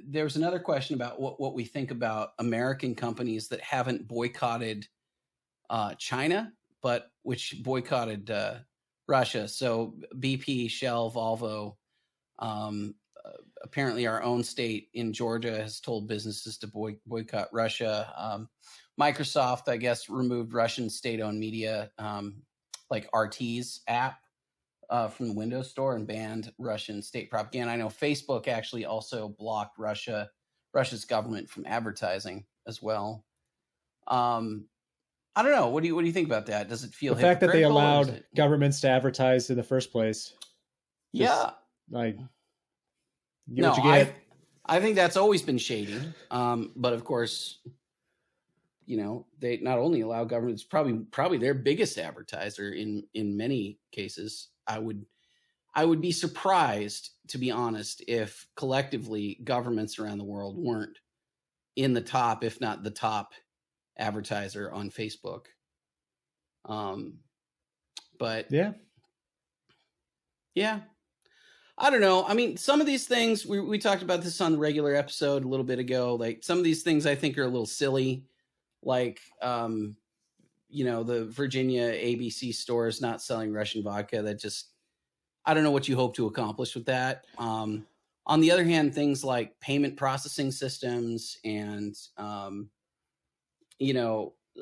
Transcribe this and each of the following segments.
there was another question about what we think about American companies that haven't boycotted China, but which boycotted Russia. So BP, Shell, Volvo. Apparently, our own state in Georgia has told businesses to boycott Russia. Microsoft, I guess, removed Russian state-owned media, like RT's app, from the Windows Store and banned Russian state propaganda. I know Facebook actually also blocked Russia's government from advertising as well. I don't know. What do you think about that? Does it feel the fact that they hypocritical, or is allowed it- governments to advertise in the first place? Yeah. Like, you No, what you get. I think that's always been shady. But of course, they not only allow governments, probably their biggest advertiser in many cases. I would be surprised, to be honest, if collectively governments around the world weren't in the top, if not the top advertiser on Facebook. But yeah, I don't know. I mean, some of these things, we talked about this on the regular episode a little bit ago. Like, some of these things I think are a little silly. Like, the Virginia ABC stores not selling Russian vodka. That just, I don't know what you hope to accomplish with that. On the other hand, things like payment processing systems and,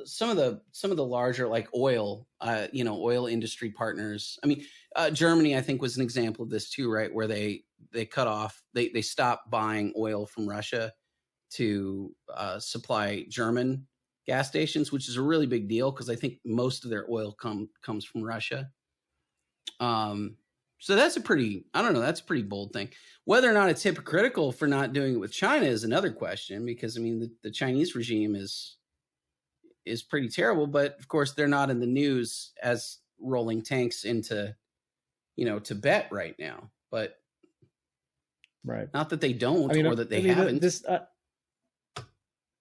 some of the larger, like oil industry partners. I mean, Germany, I think, was an example of this too, right? Where they cut off, they stopped buying oil from Russia to supply German gas stations, which is a really big deal because I think most of their oil comes from Russia. So that's a pretty bold thing. Whether or not it's hypocritical for not doing it with China is another question, because I mean the Chinese regime is pretty terrible, but of course they're not in the news as rolling tanks into, Tibet right now. But right, not that they don't, or that they haven't.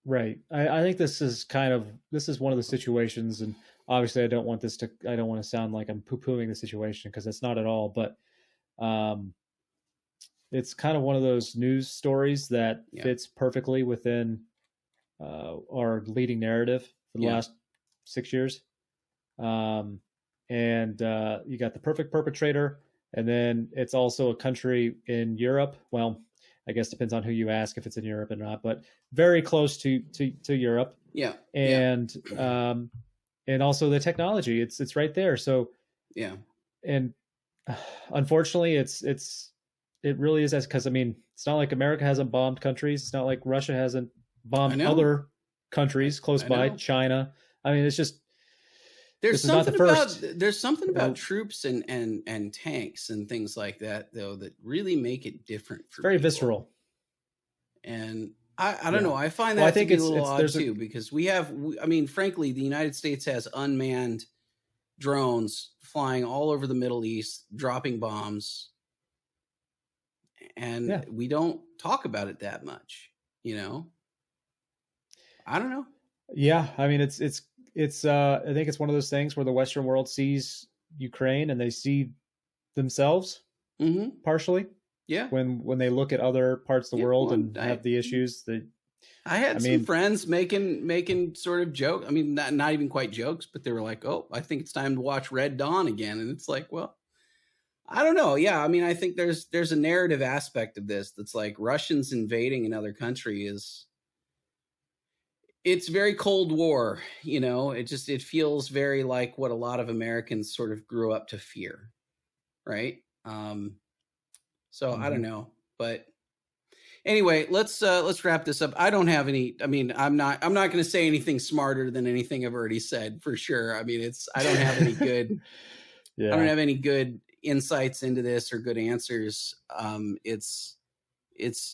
Right. I think this is one of the situations, and obviously I don't want to sound like I'm poo-pooing the situation, because it's not at all, but it's kind of one of those news stories that fits perfectly within our leading narrative for the last 6 years. And you got the perfect perpetrator, and then it's also a country in Europe. Well, I guess depends on who you ask if it's in Europe or not, but very close to Europe. Yeah. And and also the technology, it's right there. So and unfortunately it really is, because I mean, it's not like America hasn't bombed countries. It's not like Russia hasn't bombed other countries close by, China. I mean, it's just, there's something about troops and tanks and things like that, though, that really make it different for very people. Visceral. And I don't know. I find that to be a little odd too, because frankly, the United States has unmanned drones flying all over the Middle East, dropping bombs, and we don't talk about it that much. I don't know. Yeah, I mean, it's I think it's one of those things where the Western world sees Ukraine and they see themselves partially. Yeah. When they look at other parts of the world and have the issues that I had some friends making sort of joke. I mean, not even quite jokes, but they were like, "Oh, I think it's time to watch Red Dawn again." And it's like, well, I don't know. Yeah, I mean, I think there's a narrative aspect of this that's like Russians invading another country it's very Cold War, it feels very like what a lot of Americans sort of grew up to fear. Right. So I don't know, but anyway, let's wrap this up. I don't have any, I mean, I'm not going to say anything smarter than anything I've already said, for sure. I mean, I don't have any good, I don't have any good insights into this or good answers. It's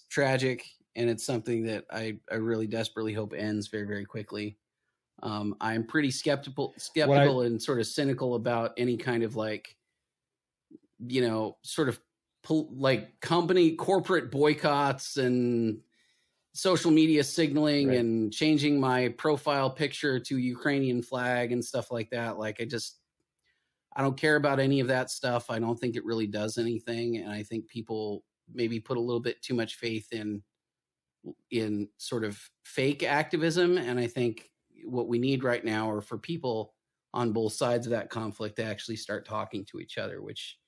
tragic. And it's something that I really desperately hope ends very, very quickly. I'm pretty skeptical and sort of cynical about any kind of sort of company corporate boycotts and social media signaling and changing my profile picture to Ukrainian flag and stuff like that. I don't care about any of that stuff. I don't think it really does anything. And I think people maybe put a little bit too much faith in in sort of fake activism. And I think what we need right now are for people on both sides of that conflict to actually start talking to each other, which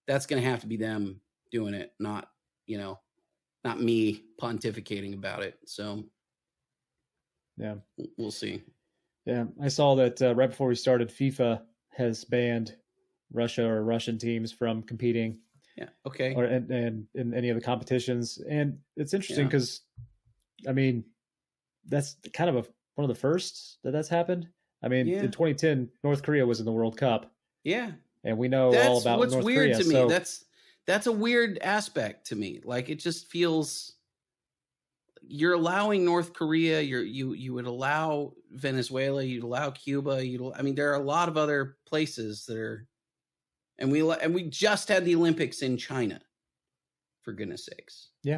that's going to have to be them doing it, not, not me pontificating about it. So yeah, we'll see. Yeah, I saw that right before we started, FIFA has banned Russia or Russian teams from competing. Yeah. Okay. Or and in any of the competitions, and it's interesting because, I mean, that's kind of one of the firsts that's happened. I mean, in 2010, North Korea was in the World Cup. Yeah, and we know all about what's North weird Korea. To me, that's a weird aspect to me. Like, it just feels you're allowing North Korea. You would allow Venezuela. You'd allow Cuba. I mean, there are a lot of other places that are. And we just had the Olympics in China, for goodness sakes. Yeah.